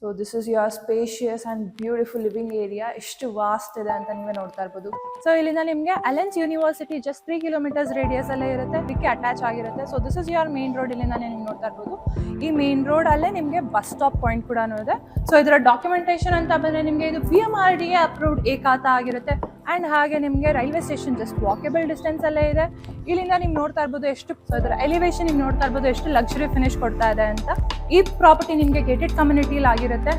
So this is your spacious and beautiful living area. ಎಷ್ಟು vast ಇದೆ ಅಂತ ನೀವೇ ನೋಡ್ತಾ ಇರ್ಬೋದು. ಸೊ ಇಲ್ಲಿಂದ ನಿಮಗೆ Alliance university just 3 kilometers radius ಅಲ್ಲೇ ಇರುತ್ತೆ, ಇದಕ್ಕೆ ಅಟ್ಯಾಚ್ ಆಗಿರುತ್ತೆ. So this is your main road. ಇಲ್ಲಿಂದಾನೇ ನೀವು ನೋಡ್ತಾ ಇರ್ಬೋದು. ಈ ಮೇನ್ ರೋಡ್ ಅಲ್ಲೇ ನಿಮಗೆ ಬಸ್ ಸ್ಟಾಪ್ ಪಾಯಿಂಟ್ ಕೂಡ ಇದೆ. ಸೊ ಇದರ ಡಾಕ್ಯುಮೆಂಟೇಶನ್ ಅಂತ ಬಂದ್ರೆ ನಿಮಗೆ ಇದು BMRDA ಅಪ್ರೂವ್ಡ್ ಏಕಾತ ಆಗಿರುತ್ತೆ. ಅಂಡ್ ಹಾಗೆ ನಿಮಗೆ railway station just walkable distance ಅಲ್ಲೇ ಇದೆ. ಇಲ್ಲಿಂದ ನೀವು ನೋಡ್ತಾ ಇರ್ಬೋದು ಎಷ್ಟು ಇದರ ಎಲಿವೇಶನ್ ನೀವು ನೋಡ್ತಾ ಇರ್ಬೋದು ಎಷ್ಟು ಲಕ್ಸುರಿ ಫಿನಿಶ್ ಕೊಡ್ತಾ ಇದೆ ಅಂತ. ಈ ಪ್ರಾಪರ್ಟಿ ನಿಮಗೆ ಗೇಟೆಡ್ ಕಮ್ಯುನಿಟಿಲಿ ಆಗಿರುತ್ತೆ.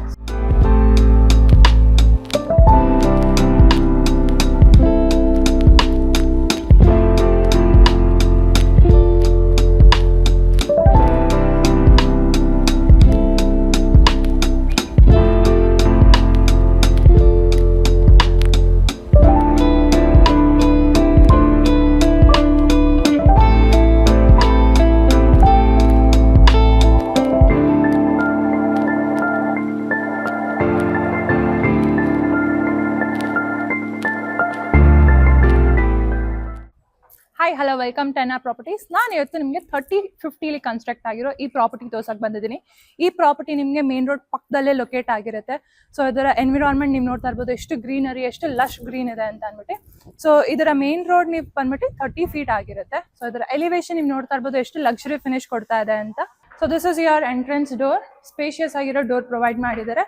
Hi hello welcome to NR properties. ನಾನು ಇವತ್ತು ನಿಮಗೆ 3050 ಕನ್ಸ್ಟ್ರಕ್ಟ್ ಆಗಿರೋ ಈ ಪ್ರಾಪರ್ಟಿ ತೋರ್ಸಕ್ಕೆ ಬಂದಿದ್ದೀನಿ. ಈ ಪ್ರಾಪರ್ಟಿ ನಿಮಗೆ ಮೇನ್ ರೋಡ್ ಪಕ್ಕದಲ್ಲೇ ಲೊಕೇಟ್ ಆಗಿರುತ್ತೆ. ಸೊ ಇದರ ಎನ್ವಿರಾನ್ಮೆಂಟ್ ನೀವು ನೋಡ್ತಾ ಇರ್ಬೋದು ಎಷ್ಟು ಗ್ರೀನರಿ, ಎಷ್ಟು ಲಶ್ ಗ್ರೀನ್ ಇದೆ ಅಂತ ಅಂದ್ಬಿಟ್ಟು. ಸೊ ಇದರ ಮೇನ್ ರೋಡ್ ನೀವು ಬಂದ್ಬಿಟ್ಟು 30 ಫೀಟ್ ಆಗಿರುತ್ತೆ. ಸೊ ಇದರ ಎಲಿವೇಶನ್ ನೀವು ನೋಡ್ತಾ ಇರ್ಬೋದು ಎಷ್ಟು ಲಕ್ಸುರಿ ಫಿನಿಶ್ ಕೊಡ್ತಾ ಇದೆ ಅಂತ. So this is your entrance door. Spacious ಆಗಿರೋ ಡೋರ್ ಪ್ರೊವೈಡ್ ಮಾಡಿದ್ದಾರೆ.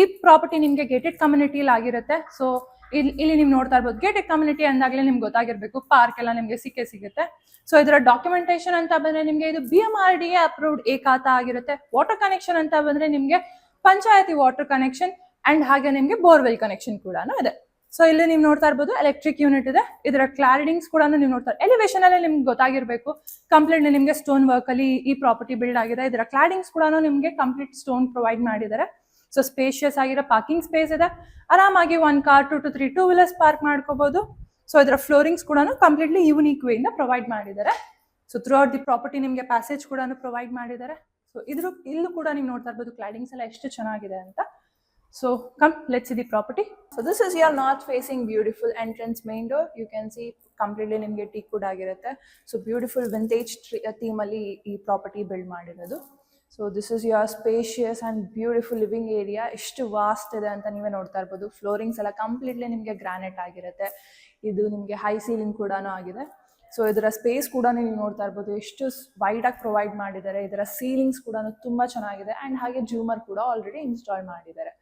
ಈ ಪ್ರಾಪರ್ಟಿ ನಿಮಗೆ ಗೇಟೆಡ್ ಕಮ್ಯುನಿಟಿಲಿ ಆಗಿರುತ್ತೆ. ಸೊ ಇಲ್ಲಿ ನೀವು ನೋಡ್ತಾ ಇರ್ಬೋದು ಗೇಟೆಡ್ ಕಮ್ಯುನಿಟಿ ಅಂದಾಗಲೇ ನಿಮ್ಗೆ ಗೊತ್ತಾಗಿರ್ಬೇಕು, ಪಾರ್ಕ್ ಎಲ್ಲ ನಿಮಗೆ ಸಿಗುತ್ತೆ. ಸೊ ಇದರ ಡಾಕ್ಯುಮೆಂಟೇಶನ್ ಅಂತ ಬಂದ್ರೆ ನಿಮಗೆ ಇದು BMRDA ಅಪ್ರೂವ್ಡ್ ಏಕಾತ ಆಗಿರುತ್ತೆ. ವಾಟರ್ ಕನೆಕ್ಷನ್ ಅಂತ ಬಂದ್ರೆ ನಿಮಗೆ ಪಂಚಾಯತಿ ವಾಟರ್ ಕನೆಕ್ಷನ್ ಅಂಡ್ ಹಾಗೆ ನಿಮಗೆ ಬೋರ್ವೆಲ್ ಕನೆಕ್ಷನ್ ಕೂಡ ಇದೆ. ಸೊ ಇಲ್ಲಿ ನೀವು ನೋಡ್ತಾ ಇರ್ಬೋದು ಎಲೆಕ್ಟ್ರಿಕ್ ಯೂನಿಟ್ ಇದೆ. ಇದರ ಕ್ಲಾರಿಡಿಂಗ್ಸ್ ಕೂಡ ನೀವು ನೋಡ್ತಾ ಎಲಿವೇಶನ್ ಅಲ್ಲೇ ನಿಮ್ಗೆ ಗೊತ್ತಾಗಿರ್ಬೇಕು ಕಂಪ್ಲೀಟ್ ನಿಮಗೆ ಸ್ಟೋನ್ ವರ್ಕ್ ಅಲ್ಲಿ ಈ ಪ್ರಾಪರ್ಟಿ ಬಿಲ್ಡ್ ಆಗಿದೆ. ಇದರ ಕ್ಲಾಡಿಂಗ್ಸ್ ಕೂಡ ನಿಮಗೆ ಕಂಪ್ಲೀಟ್ ಸ್ಟೋನ್ ಪ್ರೊವೈಡ್ ಮಾಡಿದ್ದಾರೆ. ಸೊ ಸ್ಪೇಷಿಯಸ್ ಆಗಿರೋ ಪಾರ್ಕಿಂಗ್ ಸ್ಪೇಸ್ ಇದೆ. ಆರಾಮಾಗಿ 1 car 2 to 3 two wheelers park ಮಾಡ್ಕೋಬಹುದು. ಸೊ ಇದರ ಫ್ಲೋರಿಂಗ್ಸ್ ಕೂಡ ಕಂಪ್ಲೀಟ್ಲಿ ಯೂನಿಕ್ ವೇ ಇಂದ ಪ್ರೊವೈಡ್ ಮಾಡಿದ್ದಾರೆ. So through out the property ನಿಮಗೆ ಪ್ಯಾಸೇಜ್ ಕೂಡ ಪ್ರೊವೈಡ್ ಮಾಡಿದ್ದಾರೆ. ಸೊ ಇಲ್ಲೂ ಕೂಡ ನೀವು ನೋಡ್ತಾ ಇರ್ಬೋದು ಕ್ಲಾಡಿಂಗ್ಸ್ ಎಲ್ಲ ಎಷ್ಟು ಚೆನ್ನಾಗಿದೆ ಅಂತ. So come let's see the property. So this is your north facing beautiful entrance main door. You can see completely ನಿಮಗೆ ಟೀಕ್ ಕೂಡ ಆಗಿರುತ್ತೆ. ಸೊ ಬ್ಯೂಟಿಫುಲ್ ವಿಂಟೇಜ್ ಥೀಮ್ ಅಲ್ಲಿ ಈ ಪ್ರಾಪರ್ಟಿ ಬಿಲ್ಡ್ ಮಾಡಿರೋದು. So this is your spacious and beautiful living area. ಎಷ್ಟು vast ಇದೆ ಅಂತ ನೀವೇ ನೋಡ್ತಾ ಇರ್ಬೋದು. ಫ್ಲೋರಿಂಗ್ಸ್ ಎಲ್ಲ ಕಂಪ್ಲೀಟ್ಲಿ ನಿಮಗೆ ಗ್ರಾನೈಟ್ ಆಗಿರುತ್ತೆ. ಇದು ನಿಮಗೆ ಹೈ ಸೀಲಿಂಗ್ ಕೂಡ ಆಗಿದೆ. ಸೊ ಇದರ ಸ್ಪೇಸ್ ಕೂಡ ನೀವು ನೋಡ್ತಾ ಇರ್ಬೋದು ಎಷ್ಟು ವೈಡ್ ಆಗಿ ಪ್ರೊವೈಡ್ ಮಾಡಿದ್ದಾರೆ. ಇದರ ಸೀಲಿಂಗ್ಸ್ ಕೂಡ ತುಂಬಾ ಚೆನ್ನಾಗಿದೆ ಅಂಡ್ ಹಾಗೆ ಜೂಮರ್ ಕೂಡ ಆಲ್ರೆಡಿ ಇನ್ಸ್ಟಾಲ್ ಮಾಡಿದ್ದಾರೆ.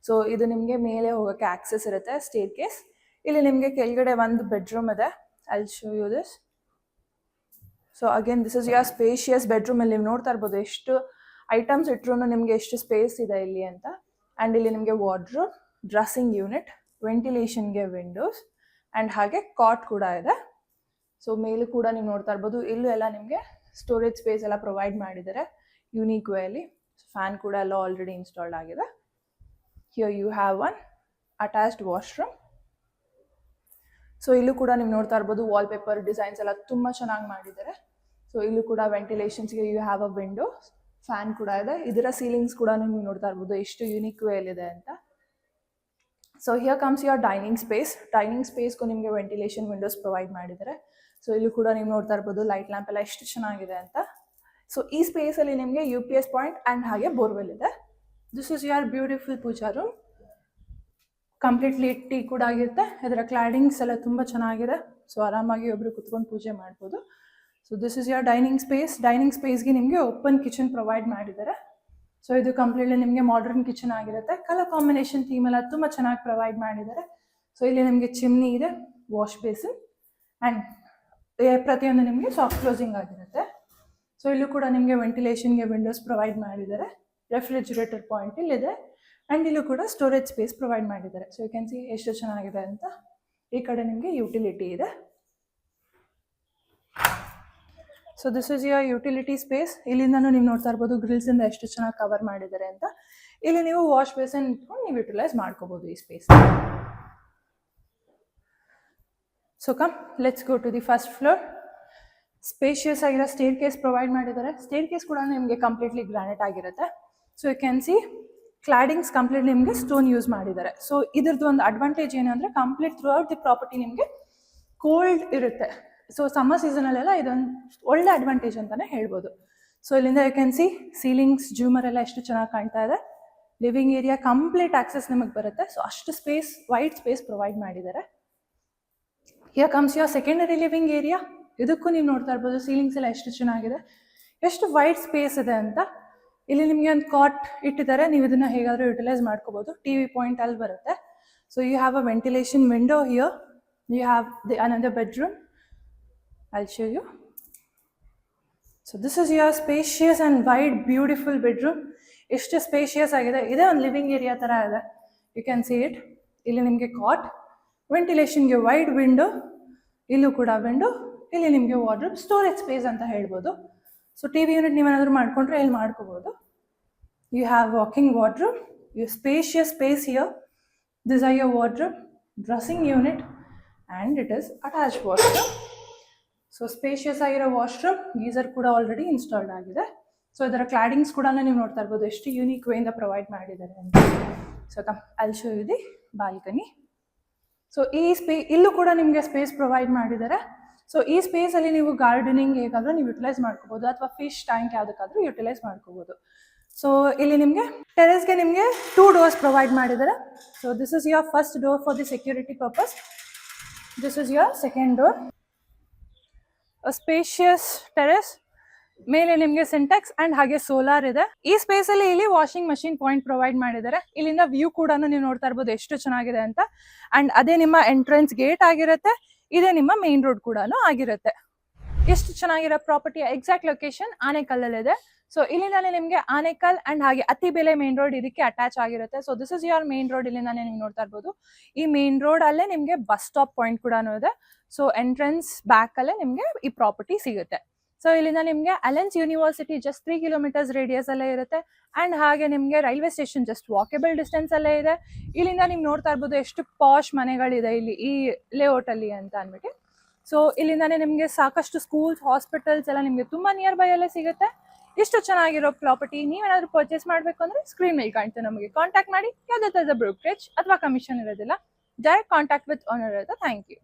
ಸೊ ಇದು ನಿಮಗೆ ಮೇಲೆ ಹೋಗೋಕ್ಕೆ ಆಕ್ಸೆಸ್ ಇರುತ್ತೆ, ಸ್ಟೇರ್ ಕೇಸ್. ಇಲ್ಲಿ ನಿಮಗೆ ಕೆಳಗಡೆ ಒಂದು ಬೆಡ್ರೂಮ್ ಇದೆ. I'll show you this. So again this is your spacious bedroom. ಅಲ್ಲಿ ನೀವು ನೋಡ್ತಾ ಇರ್ಬೋದು ಎಷ್ಟು ಐಟಮ್ಸ್ ಇಟ್ರು ನಿಮಗೆ ಎಷ್ಟು ಸ್ಪೇಸ್ ಇದೆ ಇಲ್ಲಿ ಅಂತ. ಆ್ಯಂಡ್ ಇಲ್ಲಿ ನಿಮಗೆ ವಾರ್ಡ್ರೋಬ್, ಡ್ರೆಸ್ಸಿಂಗ್ ಯೂನಿಟ್, ವೆಂಟಿಲೇಷನ್ಗೆ ವಿಂಡೋಸ್ ಆ್ಯಂಡ್ ಹಾಗೆ ಕಾಟ್ ಕೂಡ ಇದೆ. ಸೊ ಮೇಲೂ ಕೂಡ ನೀವು ನೋಡ್ತಾ ಇರ್ಬೋದು ಇಲ್ಲೂ ಎಲ್ಲ ನಿಮಗೆ ಸ್ಟೋರೇಜ್ ಸ್ಪೇಸ್ ಎಲ್ಲ ಪ್ರೊವೈಡ್ ಮಾಡಿದ್ದಾರೆ ಯೂನಿಕ್ ವೇ ಅಲ್ಲಿ. ಫ್ಯಾನ್ ಕೂಡ ಎಲ್ಲ ಆಲ್ರೆಡಿ ಇನ್ಸ್ಟಾಲ್ಡ್ ಆಗಿದೆ. Here you have one attached washroom. So ಇಲ್ಲೂ ಕೂಡ ನೀವು ನೋಡ್ತಾ ಇರ್ಬೋದು ವಾಲ್ಪೇಪರ್ ಡಿಸೈನ್ಸ್ ಎಲ್ಲ ತುಂಬ ಚೆನ್ನಾಗಿ ಮಾಡಿದ್ದಾರೆ. ಸೊ ಇಲ್ಲೂ ಕೂಡ ವೆಂಟಿಲೇಷನ್ಸ್ಗೆ you have a window, fan ಕೂಡ ಇದೆ. ಇದರ ಸೀಲಿಂಗ್ಸ್ ಕೂಡ ನೀವು ನೋಡ್ತಾ ಇರ್ಬೋದು ಎಷ್ಟು ಯೂನಿಕ್ ವೇಲಿದೆ ಅಂತ. So here comes your dining space. Dining ಸ್ಪೇಸ್ಗೂ ನಿಮಗೆ ವೆಂಟಿಲೇಷನ್ ವಿಂಡೋಸ್ ಪ್ರೊವೈಡ್ ಮಾಡಿದ್ದಾರೆ. ಸೊ ಇಲ್ಲೂ ಕೂಡ ನೀವು ನೋಡ್ತಾ ಇರ್ಬೋದು ಲೈಟ್ ಲ್ಯಾಂಪ್ ಎಲ್ಲ ಎಷ್ಟು ಚೆನ್ನಾಗಿದೆ ಅಂತ. ಸೊ ಈ ಸ್ಪೇಸಲ್ಲಿ ನಿಮಗೆ UPS ಪಾಯಿಂಟ್ ಆ್ಯಂಡ್ ಹಾಗೆ ಬೋರ್ವೆಲ್ ಇದೆ. This is your beautiful pooja room. Completely ಟೀ ಕೂಡ ಆಗಿರುತ್ತೆ. ಇದರ ಕ್ಲಾಡಿಂಗ್ಸ್ ಎಲ್ಲ ತುಂಬ ಚೆನ್ನಾಗಿದೆ. ಸೊ ಆರಾಮಾಗಿ ಒಬ್ಬರು ಕುತ್ಕೊಂಡು ಪೂಜೆ ಮಾಡ್ಬೋದು. So this is your dining space. Dining ಸ್ಪೇಸ್ಗೆ ನಿಮಗೆ ಓಪನ್ ಕಿಚನ್ ಪ್ರೊವೈಡ್ ಮಾಡಿದ್ದಾರೆ. ಸೊ ಇದು ಕಂಪ್ಲೀಟ್ಲಿ ನಿಮಗೆ ಮಾಡರ್ನ್ ಕಿಚನ್ ಆಗಿರುತ್ತೆ. ಕಲರ್ ಕಾಂಬಿನೇಷನ್ ಥೀಮ್ ಎಲ್ಲ ತುಂಬ ಚೆನ್ನಾಗಿ ಪ್ರೊವೈಡ್ ಮಾಡಿದ್ದಾರೆ. ಸೊ ಇಲ್ಲಿ ನಿಮಗೆ ಚಿಮ್ನಿ ಇದೆ, ವಾಶ್ ಬೇಸಿನ್ ಆ್ಯಂಡ್ ಪ್ರತಿಯೊಂದು ನಿಮಗೆ ಸಾಫ್ಟ್ ಕ್ಲೋಸಿಂಗ್ ಆಗಿರುತ್ತೆ. ಸೊ ಇಲ್ಲೂ ಕೂಡ ನಿಮಗೆ ವೆಂಟಿಲೇಷನ್ಗೆ ವಿಂಡೋಸ್ ಪ್ರೊವೈಡ್ ಮಾಡಿದ್ದಾರೆ. ರೆಫ್ರಿಜಿರೇಟರ್ ಪಾಯಿಂಟ್ ಇಲ್ಲಿದೆ ಆ್ಯಂಡ್ ಇಲ್ಲೂ ಕೂಡ ಸ್ಟೋರೇಜ್ ಸ್ಪೇಸ್ ಪ್ರೊವೈಡ್ ಮಾಡಿದ್ದಾರೆ. ಸೊ ಯು ಕ್ಯಾನ್ ಸಿ ಎಷ್ಟು ಚೆನ್ನಾಗಿದೆ ಅಂತ. ಈ ಕಡೆ ನಿಮಗೆ ಯುಟಿಲಿಟಿ ಇದೆ. So this is your utility space. ಇಲ್ಲಿಂದನೂ ನೀವು ನೋಡ್ತಾ ಇರ್ಬೋದು ಗ್ರಿಲ್ಸಿಂದ ಎಷ್ಟು ಚೆನ್ನಾಗಿ ಕವರ್ ಮಾಡಿದ್ದಾರೆ ಅಂತ. ಇಲ್ಲಿ ನೀವು ವಾಶ್ ಬೇಸಿನ್ ಇಟ್ಕೊಂಡು ನೀವು ಯುಟಿಲೈಸ್ ಮಾಡ್ಕೋಬೋದು ಈ space. So come let's go to the first floor. Spacious ಆಗಿರೋ ಸ್ಟೇರ್ ಕೇಸ್ ಪ್ರೊವೈಡ್ ಮಾಡಿದ್ದಾರೆ. ಸ್ಟೇರ್ ಕೇಸ್ ಕೂಡ ನಿಮಗೆ ಕಂಪ್ಲೀಟ್ಲಿ ಗ್ರಾನೈಟ್ ಆಗಿರುತ್ತೆ. So you can see claddings complete ನಿಮಗೆ ಸ್ಟೋನ್ ಯೂಸ್ ಮಾಡಿದ್ದಾರೆ. ಸೊ ಇದ್ರದ್ದು ಒಂದು ಅಡ್ವಾಂಟೇಜ್ ಏನು ಅಂದರೆ complete throughout the property ನಿಮಗೆ ಕೋಲ್ಡ್ ಇರುತ್ತೆ. ಸೊ ಸಮ್ಮರ್ ಸೀಸನಲ್ಲೆಲ್ಲ ಇದೊಂದು ಒಳ್ಳೆ ಅಡ್ವಾಂಟೇಜ್ ಅಂತಲೇ ಹೇಳ್ಬೋದು. ಸೊ ಇಲ್ಲಿಂದ ಯು ಕ್ಯಾನ್ ಸಿ ಸೀಲಿಂಗ್ಸ್ ಜೂಮರ್ ಎಲ್ಲ ಎಷ್ಟು ಚೆನ್ನಾಗಿ ಕಾಣ್ತಾ ಇದೆ. ಲಿವಿಂಗ್ ಏರಿಯಾ ಕಂಪ್ಲೀಟ್ ಆಕ್ಸೆಸ್ ನಿಮಗೆ ಬರುತ್ತೆ. ಸೊ ಅಷ್ಟು ಸ್ಪೇಸ್, ವೈಡ್ ಸ್ಪೇಸ್ ಪ್ರೊವೈಡ್ ಮಾಡಿದ್ದಾರೆ. Here comes your secondary living area. ಇದಕ್ಕೂ ನೀವು ನೋಡ್ತಾ ಇರ್ಬೋದು ಸೀಲಿಂಗ್ಸ್ ಎಲ್ಲ ಎಷ್ಟು ಚೆನ್ನಾಗಿದೆ, ಎಷ್ಟು ವೈಡ್ ಸ್ಪೇಸ್ ಇದೆ ಅಂತ. ಇಲ್ಲಿ ನಿಮಗೆ ಒಂದು ಕಾಟ್ ಇಟ್ಟಿದ್ದಾರೆ, ನೀವು ಇದನ್ನ ಹೇಗಾದರೂ ಯುಟಿಲೈಸ್ ಮಾಡ್ಕೋಬಹುದು. ಟಿವಿ ಪಾಯಿಂಟ್ ಅಲ್ಲಿ ಬರುತ್ತೆ. So you have a ventilation window here. You have the another bedroom. I'll show you. So this is your spacious and wide beautiful bedroom. ಎಷ್ಟು ಸ್ಪೇಷಿಯಸ್ ಆಗಿದೆ. ಇದೇ ಒಂದು ಲಿವಿಂಗ್ ಏರಿಯಾ ಥರ ಇದೆ. You can see it. ಇಲ್ಲಿ ನಿಮಗೆ ಕಾಟ್, ವೆಂಟಿಲೇಷನ್ಗೆ wide window, ಇಲ್ಲೂ ಕೂಡ ವಿಂಡೋ, ಇಲ್ಲಿ ನಿಮಗೆ ವಾರ್ಡ್ರೋಬ್, ಸ್ಟೋರೇಜ್ ಸ್ಪೇಸ್ ಅಂತ ಹೇಳ್ಬೋದು. ಸೊ ಟಿ ವಿ ಯೂನಿಟ್ ನೀವೇನಾದರೂ ಮಾಡ್ಕೊಂಡ್ರೆ ಇಲ್ಲಿ ಮಾಡ್ಕೋಬೋದು. You have walking wardrobe, you spacious space here. This are your wardrobe, dressing unit, and it is attached washroom. So spacious ಆಗಿರೋ ವಾಶ್ರೂಮ್, ಗೀಸರ್ ಕೂಡ ಆಲ್ರೆಡಿ ಇನ್ಸ್ಟಾಲ್ಡ್ ಆಗಿದೆ. So ಇದರ ಕ್ಲಾಡಿಂಗ್ಸ್ ಕೂಡ ನೀವು ನೋಡ್ತಾ ಇರ್ಬೋದು ಎಷ್ಟು ಯೂನಿಕ್ ವೇಯಿಂದ ಪ್ರೊವೈಡ್ ಮಾಡಿದ್ದಾರೆ ಅಂತ. So I'll show you the balcony. So ಈ ಇಲ್ಲೂ ಕೂಡ ನಿಮಗೆ ಸ್ಪೇಸ್ ಪ್ರೊವೈಡ್ ಮಾಡಿದ್ದಾರೆ. ಸೊ ಈ ಸ್ಪೇಸಲ್ಲಿ ನೀವು ಗಾರ್ಡನಿಂಗ್ ಹೇಗಾದರೂ ನೀವು ಯುಟಿಲೈಸ್ ಮಾಡ್ಕೋಬೋದು, ಅಥವಾ ಫಿಶ್ ಟ್ಯಾಂಕ್ ಯಾವುದಕ್ಕಾದ್ರೂ ಯುಟಿಲೈಸ್ ಮಾಡ್ಕೋಬೋದು. ಸೊ ಇಲ್ಲಿ ನಿಮಗೆ ಟೆರೆಸ್ಗೆ ನಿಮಗೆ 2 doors ಪ್ರೊವೈಡ್ ಮಾಡಿದ್ದಾರೆ. So this is your first door for the security purpose. This is your second door. Spacious terrace, ಮೇಲೆ ನಿಮಗೆ ಸಿಂಟೆಕ್ಸ್ ಅಂಡ್ ಹಾಗೆ ಸೋಲಾರ್ ಇದೆ. ಈ ಸ್ಪೇಸ್ ಅಲ್ಲಿ ಇಲ್ಲಿ ವಾಷಿಂಗ್ ಮಷಿನ್ ಪಾಯಿಂಟ್ ಪ್ರೊವೈಡ್ ಮಾಡಿದ್ದಾರೆ. ಇಲ್ಲಿಂದ ವ್ಯೂ ಕೂಡ ನೀವು ನೋಡ್ತಾ ಇರ್ಬೋದು ಎಷ್ಟು ಚೆನ್ನಾಗಿದೆ ಅಂತ. ಅಂಡ್ ಅದೇ ನಿಮ್ಮ ಎಂಟ್ರೆನ್ಸ್ ಗೇಟ್ ಆಗಿರುತ್ತೆ, ಇದೇ ನಿಮ್ಮ ಮೇನ್ ರೋಡ್ ಕೂಡ ಆಗಿರುತ್ತೆ. ಎಷ್ಟು ಚೆನ್ನಾಗಿರೋ ಪ್ರಾಪರ್ಟಿ. ಎಕ್ಸಾಕ್ಟ್ ಲೊಕೇಶನ್ ಆನೆಕಲ್ಲಲ್ಲಿದೆ. ಸೊ ಇಲ್ಲಿಂದಾನೆ ನಿಮಗೆ ಆನೆಕಲ್ ಅಂಡ್ ಹಾಗೆ ಅತ್ತಿಬೆಲೆ ಮೇನ್ ರೋಡ್ ಇದಕ್ಕೆ ಅಟ್ಯಾಚ್ ಆಗಿರುತ್ತೆ. So this is your main road. ಇಲ್ಲಿಂದಾನೆ ನೀವು ನೋಡ್ತಾ ಇರ್ಬೋದು. ಈ ಮೇನ್ ರೋಡ್ ಅಲ್ಲೇ ನಿಮಗೆ ಬಸ್ ಸ್ಟಾಪ್ ಪಾಯಿಂಟ್ ಕೂಡ ಇದೆ. ಸೊ ಎಂಟ್ರೆನ್ಸ್ ಬ್ಯಾಕ್ ಅಲ್ಲೇ ನಿಮಗೆ ಈ ಪ್ರಾಪರ್ಟಿ ಸಿಗುತ್ತೆ. ಸೊ ಇಲ್ಲಿಂದ ನಿಮಗೆ Alliance university just 3 kilometers radius ಅಲ್ಲೇ ಇರುತ್ತೆ. ಅಂಡ್ ಹಾಗೆ ನಿಮಗೆ railway station just walkable distance ಅಲ್ಲೇ ಇದೆ. ಇಲ್ಲಿಂದ ನೀವು ನೋಡ್ತಾ ಇರ್ಬೋದು ಎಷ್ಟು ಪಾಶ್ ಮನೆಗಳಿದೆ ಇಲ್ಲಿ ಈ ಲೇಔಟ್ ಅಲ್ಲಿ ಅಂತ ಅಂದ್ಬಿಟ್ಟು. ಸೊ ಇಲ್ಲಿಂದಾನೇ ನಿಮಗೆ ಸಾಕಷ್ಟು ಸ್ಕೂಲ್ಸ್, ಹಾಸ್ಪಿಟಲ್ಸ್ ಎಲ್ಲ ನಿಮಗೆ ತುಂಬಾ ನಿಯರ್ ಬೈ ಅಲ್ಲೇ ಸಿಗುತ್ತೆ. ಇಷ್ಟು ಚೆನ್ನಾಗಿರೋ ಪ್ರಾಪರ್ಟಿ ನೀವೇನಾದ್ರೂ ಪರ್ಚೇಸ್ ಮಾಡಬೇಕು ಅಂದ್ರೆ ಸ್ಕ್ರೀನ್ ಮೇಲೆ ಕಾಣ್ತದೆ, ನಮಗೆ ಕಾಂಟ್ಯಾಕ್ಟ್ ಮಾಡಿ. ಯಾವುದೇ ಥರದ ಬ್ರೋಕರೇಜ್ ಅಥವಾ ಕಮಿಷನ್ ಇರೋದಿಲ್ಲ. ಡೈರೆಕ್ಟ್ ಕಾಂಟ್ಯಾಕ್ಟ್ ವಿತ್ ಓನರ್ ಇರುತ್ತೆ. Thank you.